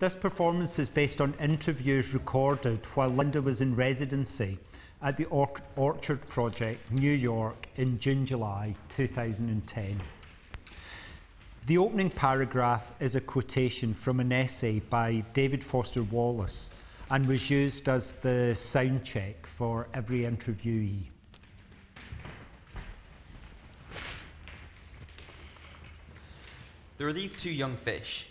This performance is based on interviews recorded while Linda was in residency at the Orchard Project, New York, in June-July 2010. The opening paragraph is a quotation from an essay by David Foster Wallace and was used as the sound check for every interviewee. There are these two young fish.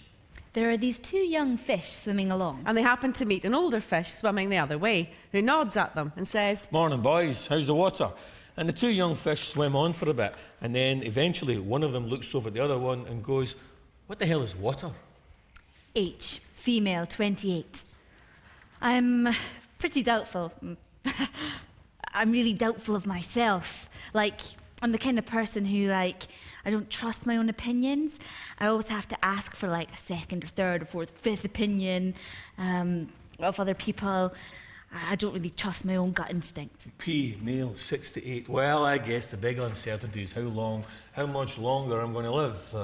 There are these two young fish swimming along. And they happen to meet an older fish swimming the other way, who nods at them and says, "Morning, boys. How's the water?" And the two young fish swim on for a bit, and then eventually one of them looks over at the other one and goes, "What the hell is water?" H, female, 28. I'm pretty doubtful. I'm really doubtful of myself. Like, I'm the kind of person who, I don't trust my own opinions. I always have to ask for, a second or third or fourth, fifth opinion of other people. I don't really trust my own gut instinct. P, male, 68. Well, I guess the big uncertainty is how much longer I'm going to live.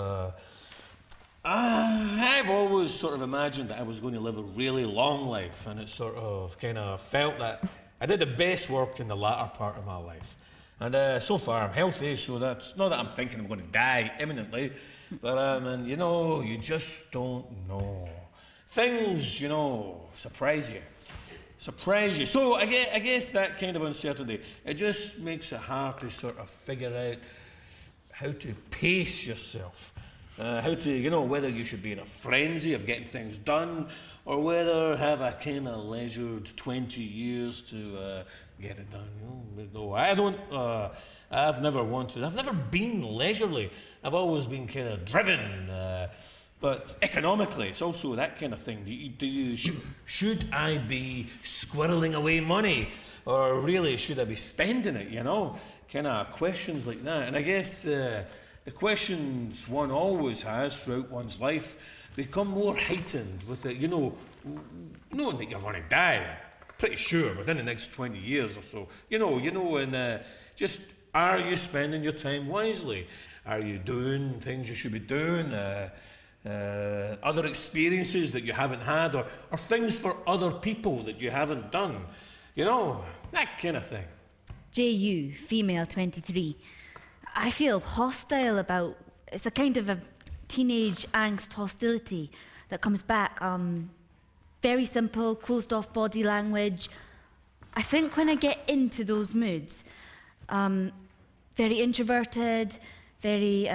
I've always sort of imagined that I was going to live a really long life, and it sort of kind of felt that I did the best work in the latter part of my life. And so far I'm healthy, so that's not that I'm thinking I'm going to die imminently, but and, you just don't know. Things, surprise you. So I guess that kind of uncertainty, it just makes it hard to sort of figure out how to pace yourself. How to, whether you should be in a frenzy of getting things done, or whether have a kind of leisured 20 years to get it done. No, I don't. I've never been leisurely. I've always been kind of driven. But economically, it's also that kind of thing. Should I be squirreling away money, or really should I be spending it? Kind of questions like that. And I guess the questions one always has throughout one's life become more heightened with it. Knowing that you're going to die, pretty sure within the next 20 years or so. And just, are you spending your time wisely? Are you doing things you should be doing? Other experiences that you haven't had, or things for other people that you haven't done. That kind of thing. JU, female, 23. I feel hostile about, it's a kind of a teenage angst hostility that comes back. Very simple, closed off body language. I think when I get into those moods, very introverted, very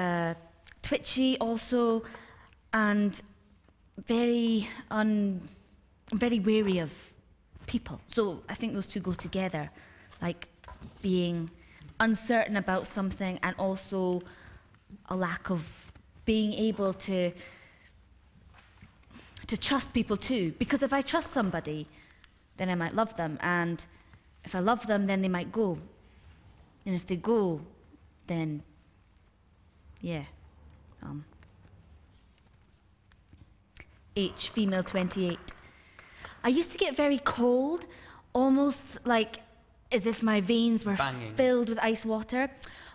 twitchy also, and very wary of people. So I think those two go together, like being uncertain about something and also a lack of being able to trust people too. Because if I trust somebody, then I might love them, and if I love them, then they might go. And if they go, then yeah. H, female, 28. I used to get very cold, almost like as if my veins were filled with ice water.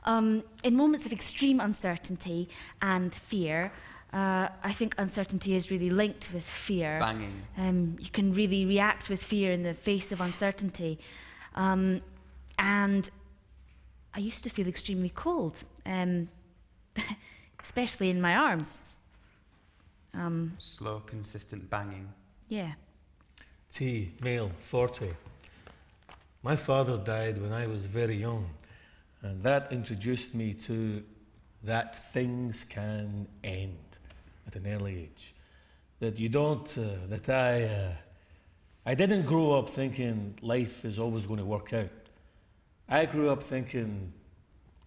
In moments of extreme uncertainty and fear, I think uncertainty is really linked with fear. Banging. You can really react with fear in the face of uncertainty. And I used to feel extremely cold, especially in my arms. Slow, consistent banging. Yeah. T, male, 40. My father died when I was very young, and that introduced me to that things can end at an early age. That you don't, that I didn't grow up thinking life is always going to work out. I grew up thinking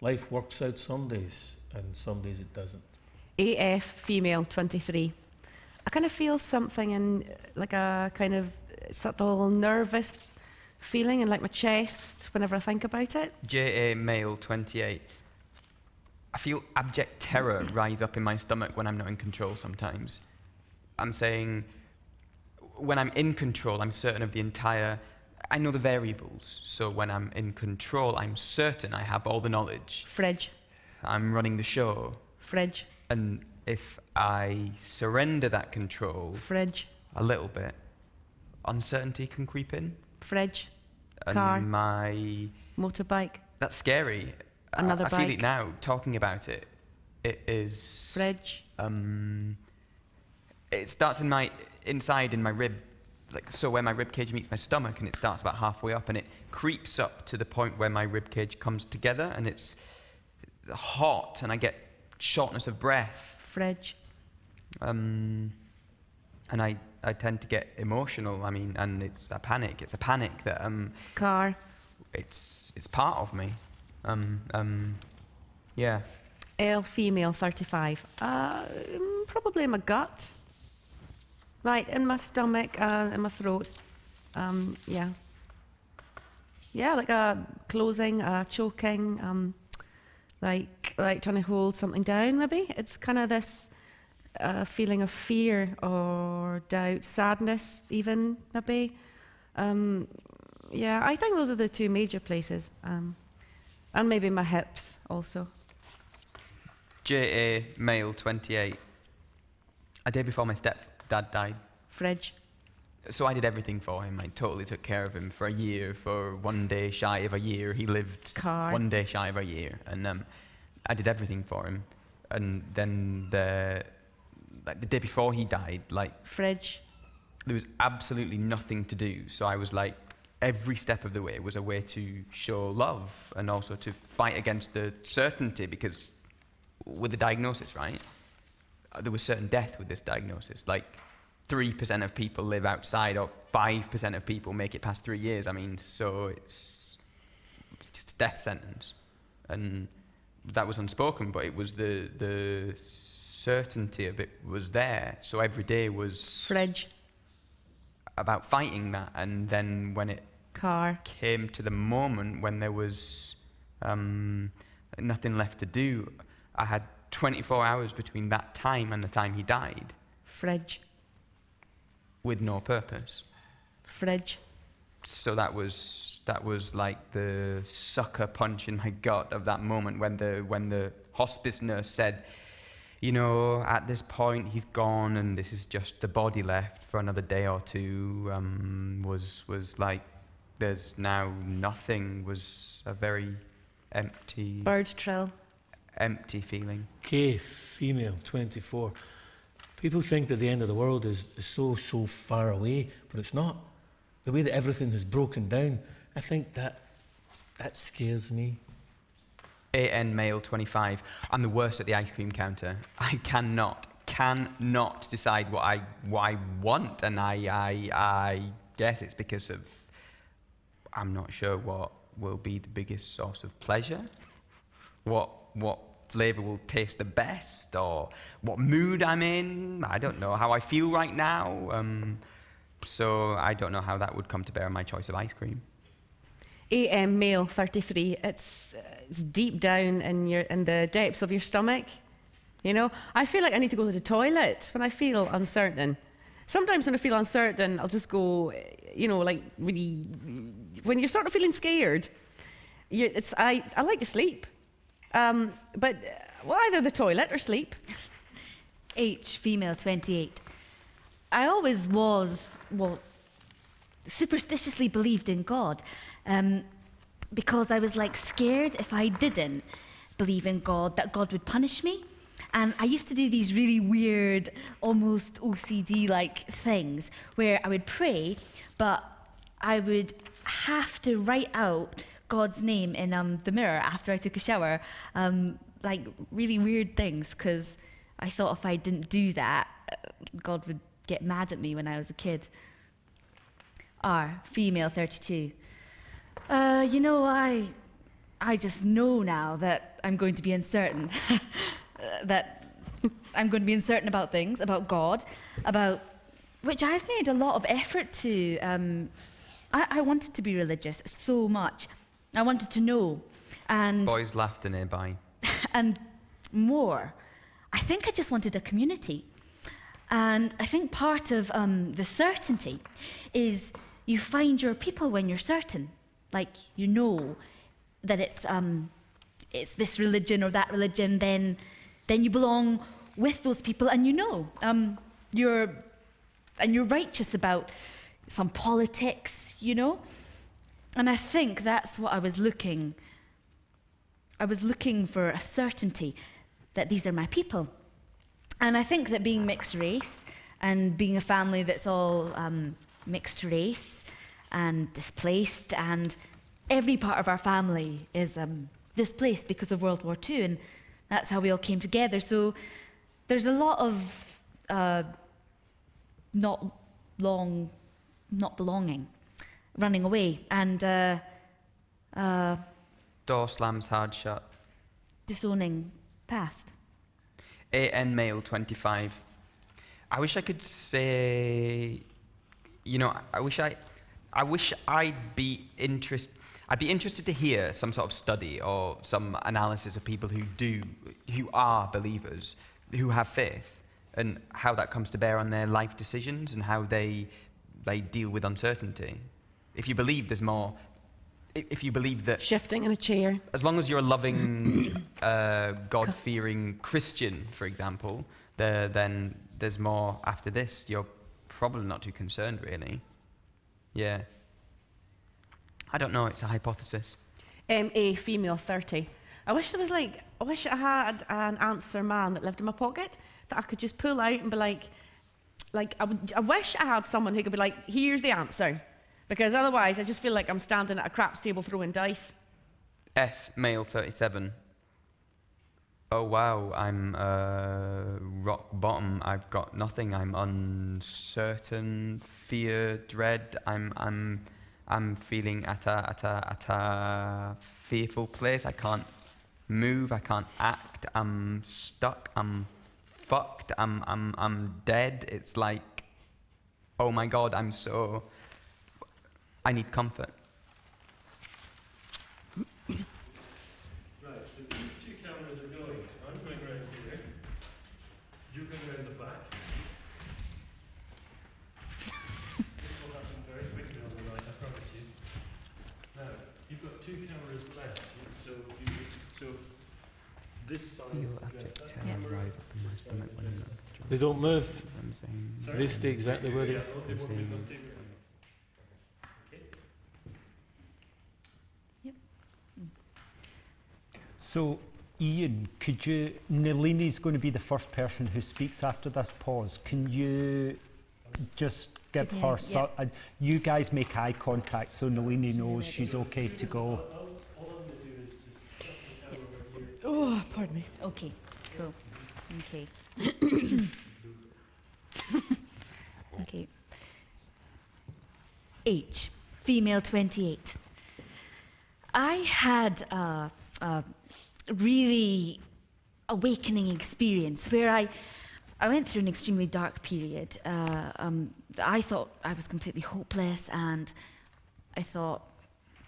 life works out some days, and some days it doesn't. AF, female, 23. I kind of feel something in like a kind of subtle nervous feeling in like my chest whenever I think about it. JA, male, 28. I feel abject terror rise up in my stomach when I'm not in control sometimes. I'm saying, when I'm in control, I'm certain of the entire, I know the variables. So when I'm in control, I'm certain I have all the knowledge. Fridge. I'm running the show. Fridge. And if I surrender that control, Fridge. A little bit. Uncertainty can creep in. Fridge. And Car. my... Motorbike. That's scary. Another I bike. feel it now, talking about it. It is... Fridge. It starts inside in my rib, like so where my rib cage meets my stomach, and it starts about halfway up, and it creeps up to the point where my rib cage comes together, and it's hot, and I get shortness of breath. Fridge. And I tend to get emotional. I mean, and it's a panic. It's a panic that Car. It's part of me. Yeah. L, female, 35. Probably in my gut. Right, in my stomach, in my throat. Yeah. Yeah, like a closing, choking, like trying to hold something down, maybe. It's kind of this feeling of fear or doubt, sadness even, maybe. Yeah, I think those are the two major places. And maybe my hips also. JA, male, 28. A day before my stepdad died. Fridge. So I did everything for him. I totally took care of him for a year, for 1 day shy of a year. He lived Car. 1 day shy of a year. And I did everything for him. And then the day before he died, Fridge. there was absolutely nothing to do. So I was like, every step of the way was a way to show love and also to fight against the certainty, because with the diagnosis, right, there was certain death with this diagnosis. Like 3% of people live outside, or 5% of people make it past 3 years. I mean, so it's just a death sentence. And that was unspoken, but it was the certainty of it was there. So every day was Fridge. about fighting that. And then when it Car. came to the moment when there was nothing left to do, I had 24 hours between that time and the time he died. Fridge. With no purpose. Fridge. So that was like the sucker punch in my gut of that moment when the hospice nurse said, you know, at this point he's gone and this is just the body left for another day or two, was like, there's now nothing, was a very empty... Bird trill. Empty feeling. K, female, 24. People think that the end of the world is so far away, but it's not. The way that everything has broken down, I think that scares me. AN, male, 25. I'm the worst at the ice cream counter. I cannot decide what I want, and I guess it's because of, I'm not sure what will be the biggest source of pleasure, what flavour will taste the best, or what mood I'm in. I don't know how I feel right now, so I don't know how that would come to bear on my choice of ice cream. AM, male, 33. It's deep down in the depths of your stomach. You know, I feel like I need to go to the toilet when I feel uncertain. Sometimes when I feel uncertain, I'll just go, you know, like really, when you're sort of feeling scared, I like to sleep. But well, either the toilet or sleep. H, female, 28. I always was, superstitiously believed in God, because I was like scared if I didn't believe in God, that God would punish me. And I used to do these really weird, almost OCD-like things where I would pray, but I would have to write out God's name in the mirror after I took a shower, like really weird things, because I thought if I didn't do that, God would get mad at me when I was a kid. R, female, 32. You know, I just know now that I'm going to be uncertain, that I'm going to be uncertain about things, about God, about which I've made a lot of effort to. I wanted to be religious so much. I wanted to know. And Boys laughed nearby. And more. I think I just wanted a community. And I think part of the certainty is you find your people when you're certain. Like, you know that it's this religion or that religion, then you belong with those people, and you know you're and you're righteous about some politics, you know? And I think that's what I was looking for, a certainty that these are my people. And I think that being mixed race and being a family that's all mixed race and displaced, and every part of our family is displaced because of World War II, and that's how we all came together. So there's a lot of not belonging, running away, and Door slams hard shut. disowning past. AN male 25. I wish I could say, you know, I wish I'd be interested. I'd be interested to hear some sort of study or some analysis of people who are believers, who have faith, and how that comes to bear on their life decisions and how they deal with uncertainty. If you believe there's more, if you believe that Shifting in a chair. as long as you're a loving, God-fearing Christian, for example, then there's more after this. You're probably not too concerned, really. Yeah. I don't know, it's a hypothesis. A female 30. I wish I had an answer man that lived in my pocket that I could just pull out and be like I wish I had someone who could be like, here's the answer. Because otherwise I just feel like I'm standing at a craps table throwing dice. S, male 37. Oh wow, I'm rock bottom. I've got nothing. I'm uncertain, fear, dread. I'm feeling at a fearful place. I can't move. I can't act. I'm stuck. I'm fucked. I'm dead. It's like, oh my God, I need comfort. Right, so these two cameras are going. I'm going around here. You're going around the back. This will happen very quickly on the right, I promise you. Now, you've got two cameras left, so this side address that camera. They don't move. Sorry? They stay exactly where they are. They won't move, they'll stay where they are. Okay. So, Ian, Nalini's going to be the first person who speaks after this pause. Can you just give her, you guys make eye contact so Nalini knows she's okay to go. All I'm going to do is just shut the camera over here. Oh, pardon me. Okay, cool. Okay. Okay. H, female 28. I had a really awakening experience where I went through an extremely dark period. I thought I was completely hopeless, and I thought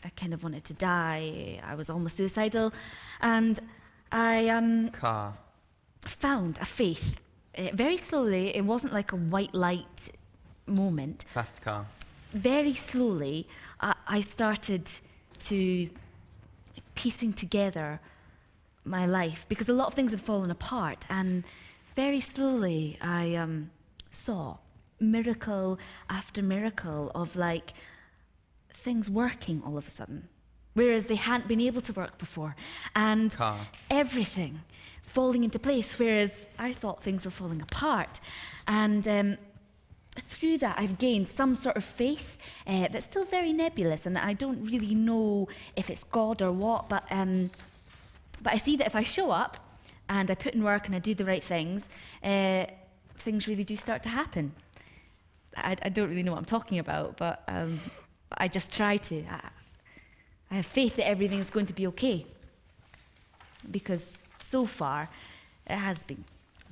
I kind of wanted to die. I was almost suicidal, and I found a faith very slowly. It wasn't like a white light moment. Fast car. Very slowly, I started to piecing together my life, because a lot of things had fallen apart, and very slowly I saw miracle after miracle of like things working all of a sudden, whereas they hadn't been able to work before, and everything falling into place, whereas I thought things were falling apart. And through that, I've gained some sort of faith that's still very nebulous, and I don't really know if it's God or what, but I see that if I show up and I put in work and I do the right things, things really do start to happen. I don't really know what I'm talking about, but I just try to. I have faith that everything's going to be okay, because so far it has been.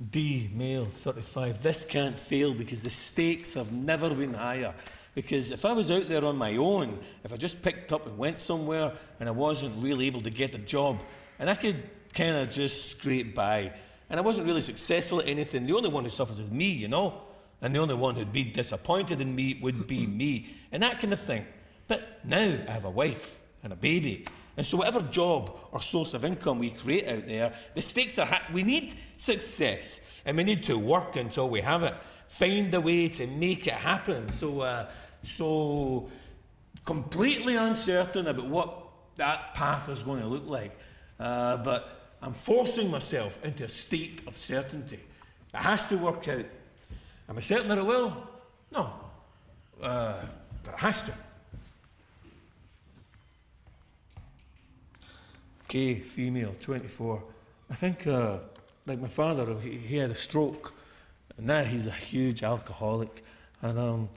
D, male, 35. This can't fail because the stakes have never been higher. Because if I was out there on my own, if I just picked up and went somewhere and I wasn't really able to get a job, and I could kind of just scrape by, and I wasn't really successful at anything, the only one who suffers is me, you know? And the only one who'd be disappointed in me would be me, and that kind of thing. But now I have a wife and a baby, and so whatever job or source of income we create out there, the stakes are we need success, and we need to work until we have it. find a way to make it happen. So, so completely uncertain about what that path is going to look like. But I'm forcing myself into a state of certainty. It has to work out. Am I certain that it will? No. But it has to. Okay, female, 24. I think, like my father, he had a stroke. And now he's a huge alcoholic. And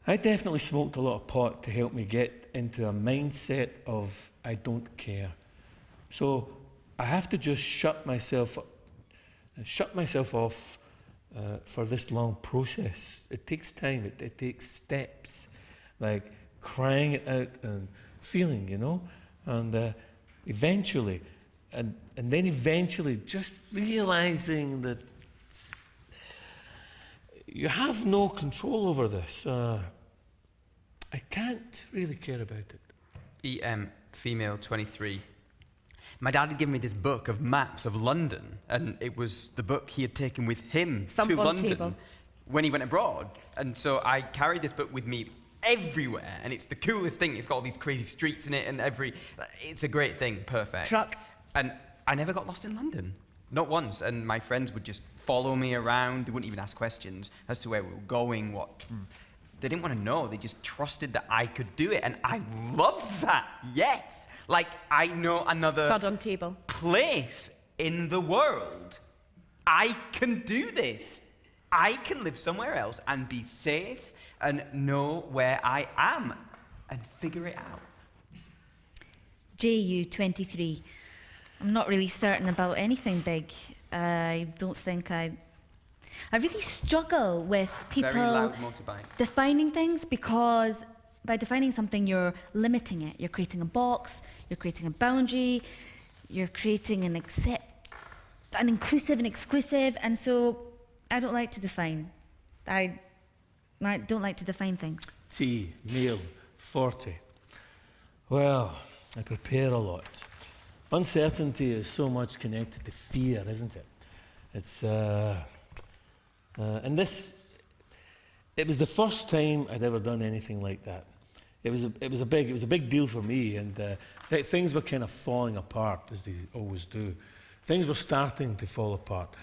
I definitely smoked a lot of pot to help me get into a mindset of I don't care. So I have to just shut myself off for this long process. It takes time, it takes steps, like crying it out and feeling, you know, and eventually, and then eventually just realizing that you have no control over this. I can't really care about it. EM, female, 23. My dad had given me this book of maps of London, and it was the book he had taken with him to London when he went abroad. And so I carried this book with me everywhere, and it's the coolest thing. It's got all these crazy streets in it, and it's a great thing, perfect. Truck. And I never got lost in London, not once. And my friends would just follow me around. They wouldn't even ask questions as to where we were going, what. They didn't want to know. They just trusted that I could do it, and I loved that. Yes, like I know another Third on table. place in the world. I can do this. I can live somewhere else and be safe and know where I am and figure it out. JU 23. I'm not really certain about anything big. I don't think I really struggle with people Very loud motorbike. defining things, because by defining something, you're limiting it. You're creating a box, you're creating a boundary, you're creating an inclusive and exclusive, and so I don't like to define. I don't like to define things. T, male, 40. Well, I prepare a lot. Uncertainty is so much connected to fear, isn't it? It's, and this, it was the first time I'd ever done anything like that. It was a big deal for me, and things were kind of falling apart, as they always do. Things were starting to fall apart,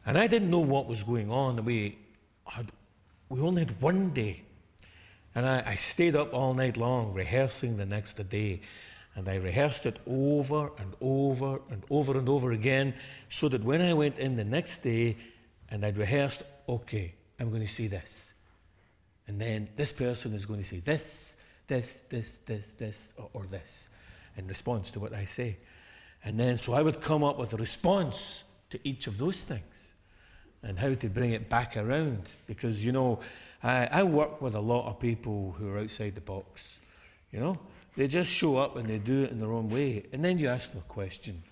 and I didn't know what was going on. We only had one day, and I stayed up all night long rehearsing the next day, and I rehearsed it over and over and over and over again, so that when I went in the next day and I'd rehearsed, okay, I'm going to say this, and then this person is going to say this, or this, in response to what I say. And then so I would come up with a response to each of those things and how to bring it back around. Because, you know, I work with a lot of people who are outside the box, you know. They just show up and they do it in their own way. And then you ask them a question.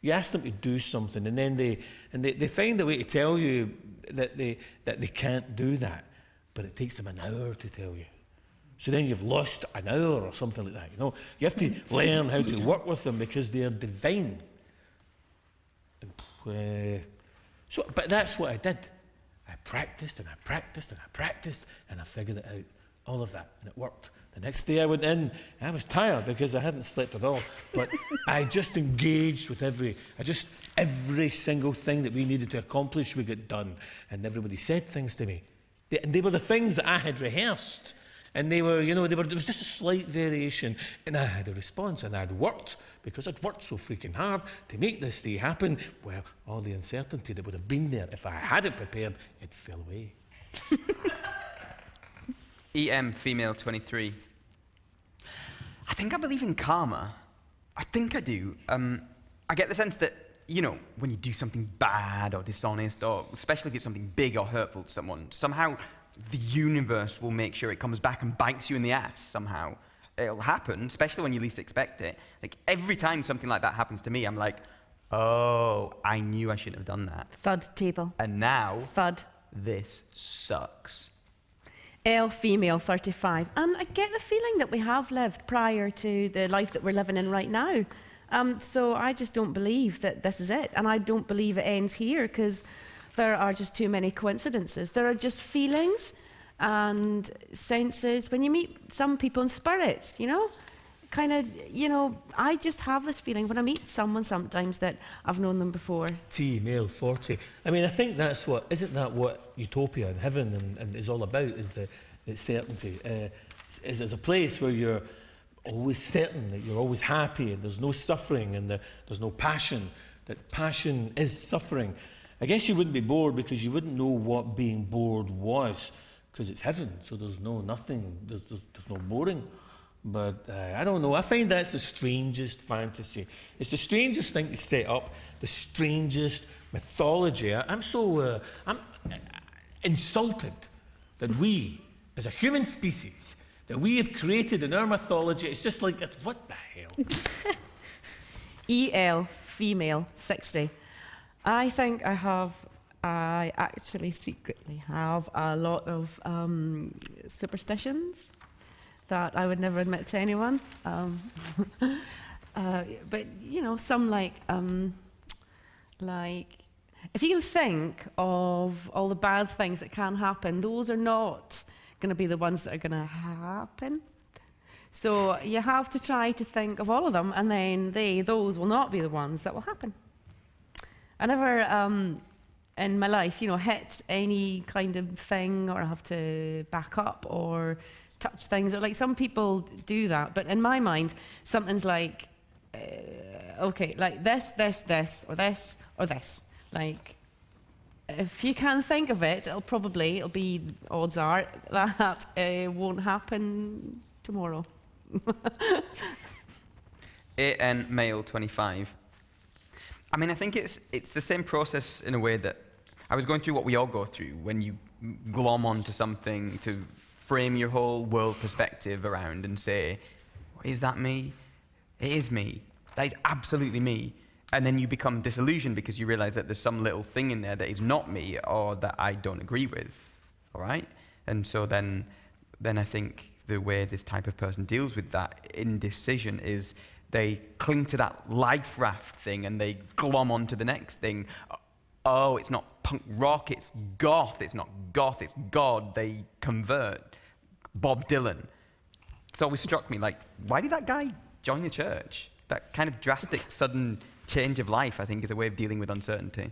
You ask them to do something, and then they find a way to tell you that they can't do that. But it takes them an hour to tell you. So then you've lost an hour or something like that, you know. You have to learn how to work with them because they're divine. But that's what I did. I practiced and I practiced and I practiced, and I figured it out, all of that, and it worked. The next day I went in, I was tired because I hadn't slept at all, but I just engaged with every single thing that we needed to accomplish, we got done. And everybody said things to me. They were the things that I had rehearsed. And they were, you know, there was just a slight variation, and I had a response, and I'd worked, because I'd worked so freaking hard to make this day happen. Well, all the uncertainty that would have been there, if I hadn't prepared, it fell away. EM, female, 23. I think I believe in karma. I think I do. I get the sense that, you know, when you do something bad or dishonest, or especially if it's something big or hurtful to someone, somehow the universe will make sure it comes back and bites you in the ass somehow. It'll happen, especially when you least expect it. Like, every time something like that happens to me, I'm like, oh, I knew I shouldn't have done that. Thud table. And now, Thud. this sucks. L, female, 35. And I get the feeling that we have lived prior to the life that we're living in right now. So I just don't believe that this is it. And I don't believe it ends here, because there are just too many coincidences. There are just feelings and senses. When you meet some people in spirits, you know, kind of, you know, I just have this feeling when I meet someone sometimes that I've known them before. T, male, 40. I mean, I think that's what, isn't that what utopia and heaven and is all about, is the certainty. Is a place where you're always certain, that you're always happy, and there's no suffering, and there's no passion, that passion is suffering. I guess you wouldn't be bored because you wouldn't know what being bored was, because it's heaven, so there's nothing, there's no boring. But I don't know, I find that's the strangest fantasy. It's the strangest thing to set up, the strangest mythology. I'm insulted that we, as a human species, that we have created in our mythology. It's just like, what the hell? EL, female, 60. I think I actually secretly have a lot of superstitions that I would never admit to anyone. But, you know, some like, if you can think of all the bad things that can happen, those are not going to be the ones that are going to happen. So you have to try to think of all of them, and then those will not be the ones that will happen. I never, in my life, you know, hit any kind of thing, or have to back up, or touch things, or like some people do that. But in my mind, something's like, okay, like this, or this, or this. Like, if you can think of it, it'll be, odds are, that it won't happen tomorrow. AN male 25. I mean, I think it's the same process in a way that I was going through what we all go through when you glom onto something to frame your whole world perspective around and say, is that me? It is me. That is absolutely me. And then you become disillusioned because you realize that there's some little thing in there that is not me, or that I don't agree with, all right? And so then I think the way this type of person deals with that indecision is they cling to that life raft thing and they glom onto the next thing. Oh, it's not punk rock, it's goth. It's not goth, it's God. They convert. Bob Dylan. It's always struck me, like, why did that guy join the church? That kind of drastic, sudden change of life, I think, is a way of dealing with uncertainty.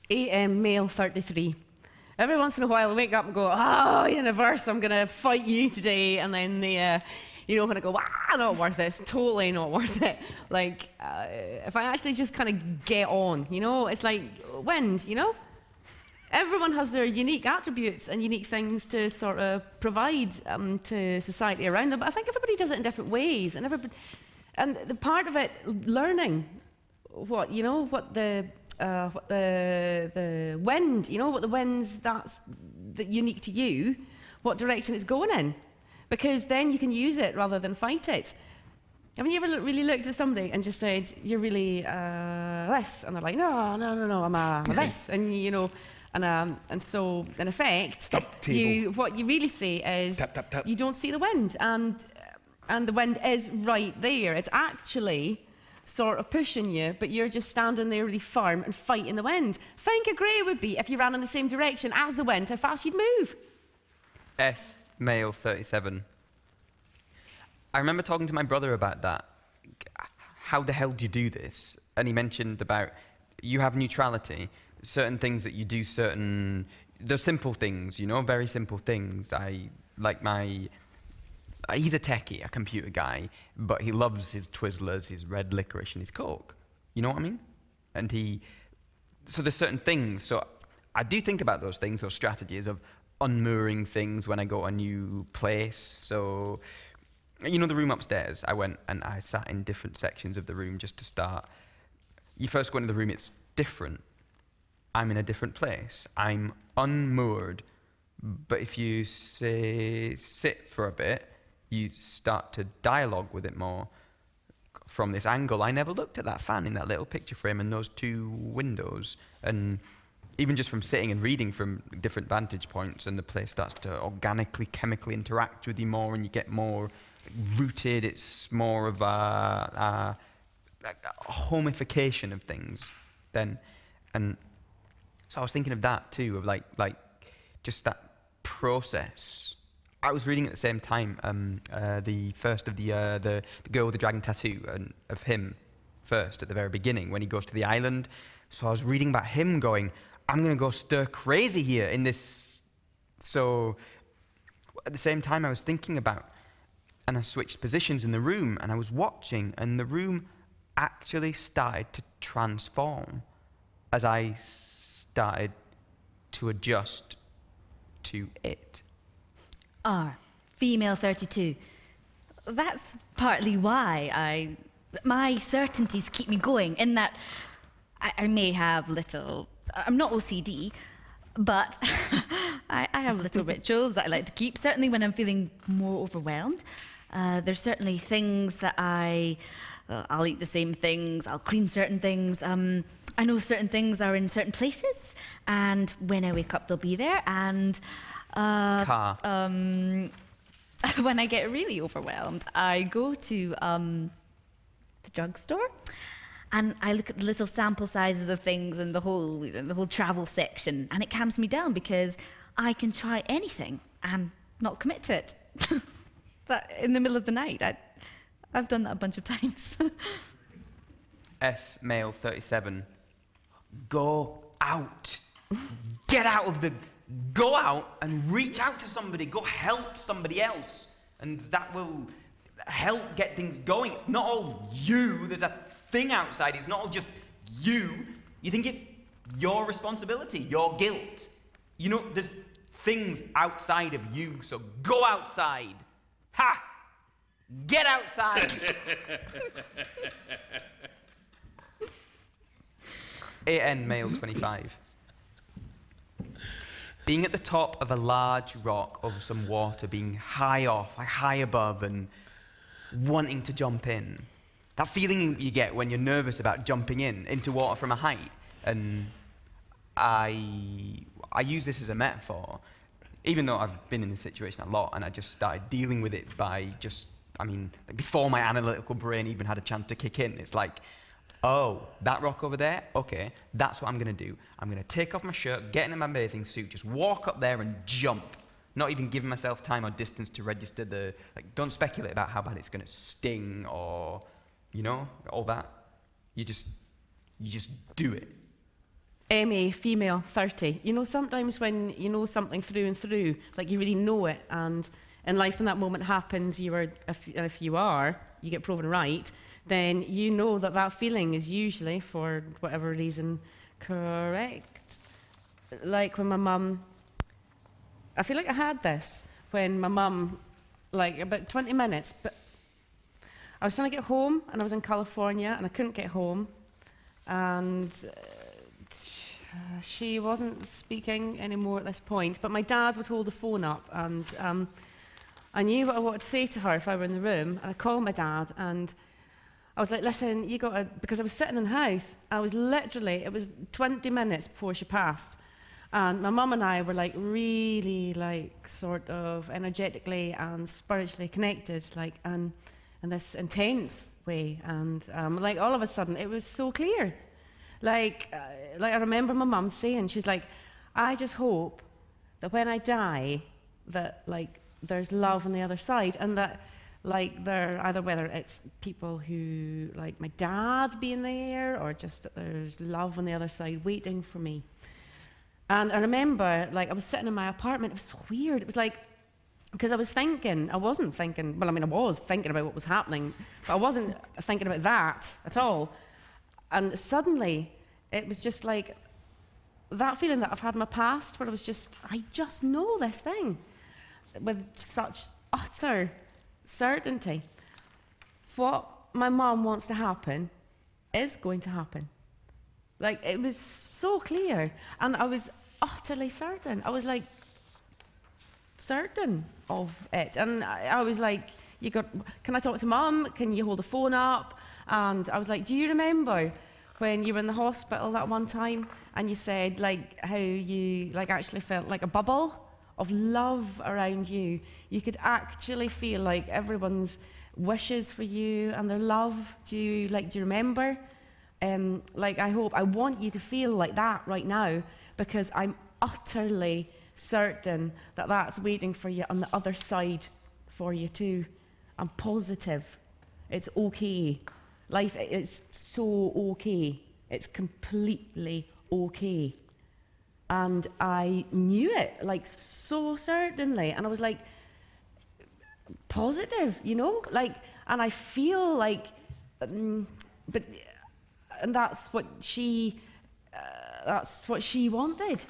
AM male 33. Every once in a while I wake up and go, oh, universe, I'm going to fight you today. And then you know, when I go, not worth it, it's totally not worth it. Like, if I actually just kind of get on, you know, it's like wind, you know? Everyone has their unique attributes and unique things to sort of provide to society around them. But I think everybody does it in different ways. And the part of it, learning what the wind, you know, what the wind's that's unique to you, what direction it's going in. Because then you can use it rather than fight it. Haven't you ever really looked at somebody and just said, you're really this? And they're like, no, I'm a this. And, you know, and so, in effect, what you really say is, tap, tap. You don't see the wind. And the wind is right there. It's actually sort of pushing you, but you're just standing there really firm and fighting the wind. Think how great it would be if you ran in the same direction as the wind, how fast you'd move. S, male 37. I remember talking to my brother about that. How the hell do you do this? And he mentioned about you have neutrality, certain things that you do, they're simple things, you know, very simple things. He's a techie, a computer guy, but he loves his Twizzlers, his red licorice, and his Coke. You know what I mean? So there's certain things. So I do think about those things, those strategies of unmooring things when I go to a new place. So, you know, the room upstairs, I went and I sat in different sections of the room just to start. You first go into the room, it's different. I'm in a different place. I'm unmoored. But if you sit for a bit, you start to dialogue with it more from this angle. I never looked at that fan in that little picture frame and those two windows. And even just from sitting and reading from different vantage points, and the place starts to organically, chemically interact with you more, and you get more rooted. It's more of a homification of things then. And So I was thinking of that too, of like just that process. I was reading at the same time the first of the girl with the dragon tattoo, and of him first at the very beginning when he goes to the island. So I was reading about him going, I'm going to go stir crazy here in this. So at the same time I was thinking about, and I switched positions in the room, and I was watching, and the room actually started to transform as I started to adjust to it. R, female 32. That's partly why my certainties keep me going, in that I may have little, I'm not OCD, but I have little rituals that I like to keep, certainly when I'm feeling more overwhelmed. There's certainly things that I'll eat the same things, I'll clean certain things. I know certain things are in certain places, and when I wake up, they'll be there. And Car. when I get really overwhelmed, I go to the drugstore, and I look at the little sample sizes of things and the whole travel section, and it calms me down because I can try anything and not commit to it. But in the middle of the night, I've done that a bunch of times. S, male 37. Go out. Get out of the... Go out and reach out to somebody. Go help somebody else. And that will help get things going. It's not all you. There's a thing outside. It's not all just you. You think it's your responsibility, your guilt. You know, there's things outside of you, so go outside. Ha! Get outside! AN, male 25. Being at the top of a large rock over some water, being high off, high above, and wanting to jump in. That feeling you get when you're nervous about jumping into water from a height. And I use this as a metaphor, even though I've been in this situation a lot, and I just started dealing with it by just, like before my analytical brain even had a chance to kick in. It's like, oh, that rock over there? Okay, that's what I'm going to do. I'm going to take off my shirt, get into my bathing suit, just walk up there and jump. Not even giving myself time or distance to register the, don't speculate about how bad it's going to sting or, all that. You just do it. MA, female, 30. Sometimes when you know something through and through, like you really know it, and in life when that moment happens, if you get proven right, then you know that feeling is usually, for whatever reason, correct. Like when my mum, I feel like I had this when my mum, about 20 minutes, but I was trying to get home, and I was in California, and I couldn't get home, and she wasn't speaking anymore at this point, but my dad would hold the phone up, and I knew what I wanted to say to her if I were in the room, and I called my dad, and I was like, listen, you got to, because I was sitting in the house, it was 20 minutes before she passed, and my mum and I were really sort of energetically and spiritually connected, in this intense way, and all of a sudden it was so clear. I remember my mum saying, she's like, I just hope that when I die, that there's love on the other side, and that whether it's people who my dad being there, or just that there's love on the other side waiting for me. And I remember I was sitting in my apartment. It was so weird. It was because I was thinking, I was thinking about what was happening, but I wasn't thinking about that at all. And suddenly, it was just that feeling that I've had in my past, where I just know this thing with such utter certainty. What my mum wants to happen is going to happen. It was so clear, and I was utterly certain. I was certain of it, and I was can I talk to Mum? Can you hold the phone up? And I was do you remember when you were in the hospital that one time, and you said how you actually felt like a bubble of love around you? You could actually feel everyone's wishes for you and their love. Do you remember? I want you to feel like that right now, because I'm utterly certain that that's waiting for you on the other side for you too. I'm positive. It's okay. Life is so okay. It's completely okay. And I knew it, like, so certainly. And I was like, positive, you know? Like, and I feel like, and that's what she wanted.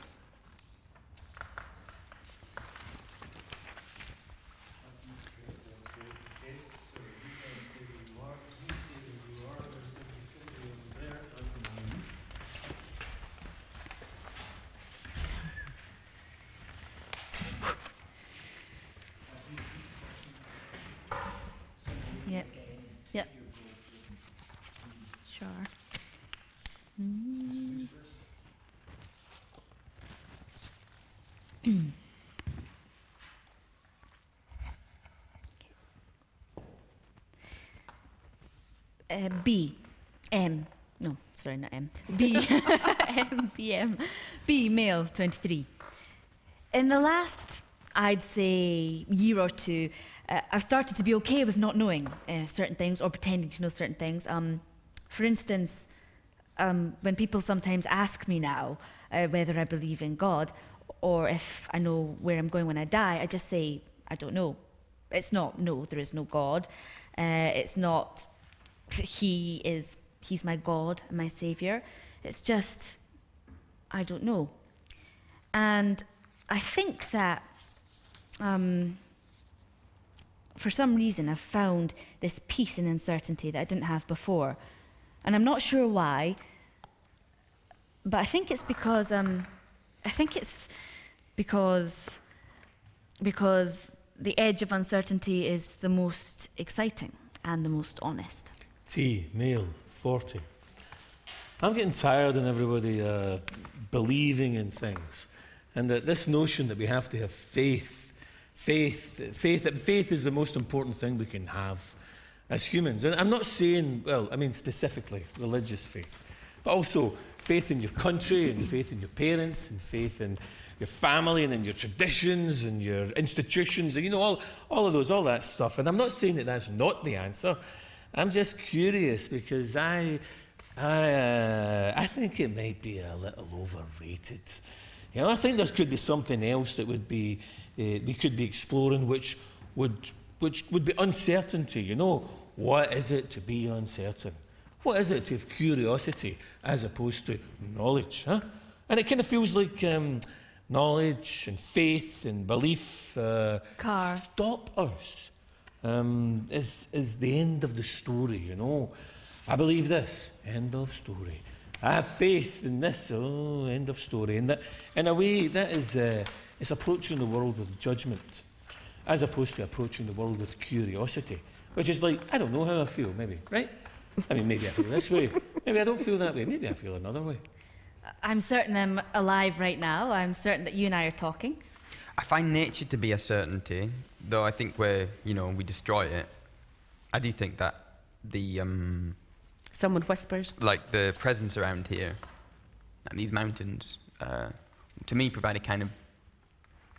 Yep. Yep. Sure. B. M. No, sorry, not M. B. M. B. M. B. Male, 23. In the last, I'd say, year or two, I've started to be okay with not knowing certain things or pretending to know certain things. For instance, when people sometimes ask me now whether I believe in God or if I know where I'm going when I die, I just say, I don't know. It's not, no, there is no God. It's not, he's my God and my Saviour. It's just, I don't know. And I think that for some reason I've found this peace and uncertainty that I didn't have before. And I'm not sure why, but I think it's because because the edge of uncertainty is the most exciting and the most honest. T, male, 40. I'm getting tired of everybody believing in things, and that this notion that we have to have faith is the most important thing we can have as humans. And I'm not saying, well, I mean specifically religious faith, but also faith in your country and faith in your parents and faith in your family and in your traditions and your institutions and, you know, all of those, all that stuff. And I'm not saying that that's not the answer. I'm just curious because I think it might be a little overrated. You know, I think there could be something else that would be we could be exploring, which would be uncertainty. You know, what is it to be uncertain? What is it to have curiosity as opposed to knowledge? Huh? And it kind of feels like knowledge and faith and belief stop us. Is the end of the story, you know. I believe this, end of story. I have faith in this, oh, end of story. And that, in a way, that is it's approaching the world with judgment, as opposed to approaching the world with curiosity, which is like, I don't know how I feel, maybe, right? I mean, maybe I feel this way, maybe I don't feel that way, maybe I feel another way. I'm certain I'm alive right now. I'm certain that you and I are talking. I find nature to be a certainty, though I think we destroy it. I do think that the someone whispers, like the presence around here and these mountains, to me provide a kind of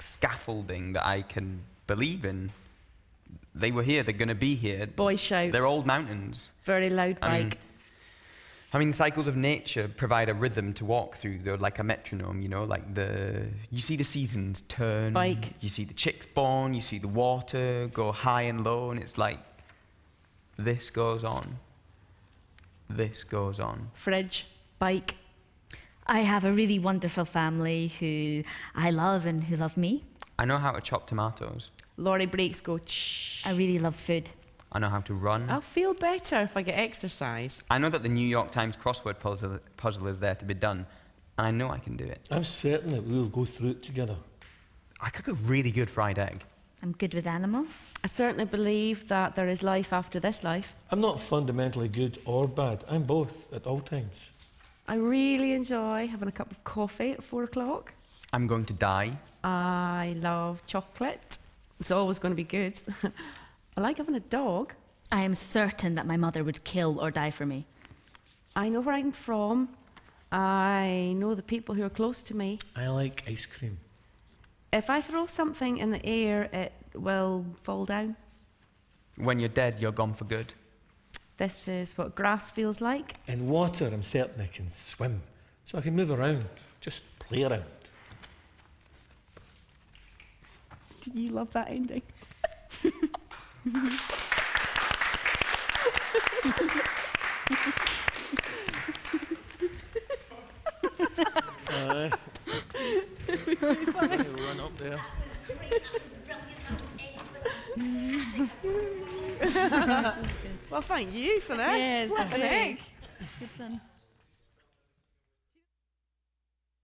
scaffolding that I can believe in. They were here, they're going to be here. Boy shouts. They're old mountains. Very loud bike. I mean, the cycles of nature provide a rhythm to walk through. They're like a metronome, you know, like you see the seasons turn. Bike. You see the chicks born, you see the water go high and low, and it's like, this goes on. This goes on. Fridge. Bike. I have a really wonderful family who I love and who love me. I know how to chop tomatoes. Lorry brakes go shh. I really love food. I know how to run. I'll feel better if I get exercise. I know that the New York Times crossword puzzle is there to be done, and I know I can do it. I'm certain that we'll go through it together. I cook a really good fried egg. I'm good with animals. I certainly believe that there is life after this life. I'm not fundamentally good or bad. I'm both at all times. I really enjoy having a cup of coffee at 4 o'clock. I'm going to die. I love chocolate. It's always going to be good. I like having a dog. I am certain that my mother would kill or die for me. I know where I'm from. I know the people who are close to me. I like ice cream. If I throw something in the air, it will fall down. When you're dead, you're gone for good. This is what grass feels like. In water, I'm certain I can swim, so I can move around, just play around. Did you love that ending? Run up there. Well, thank you for this. Yes, Flippin' heck. good fun.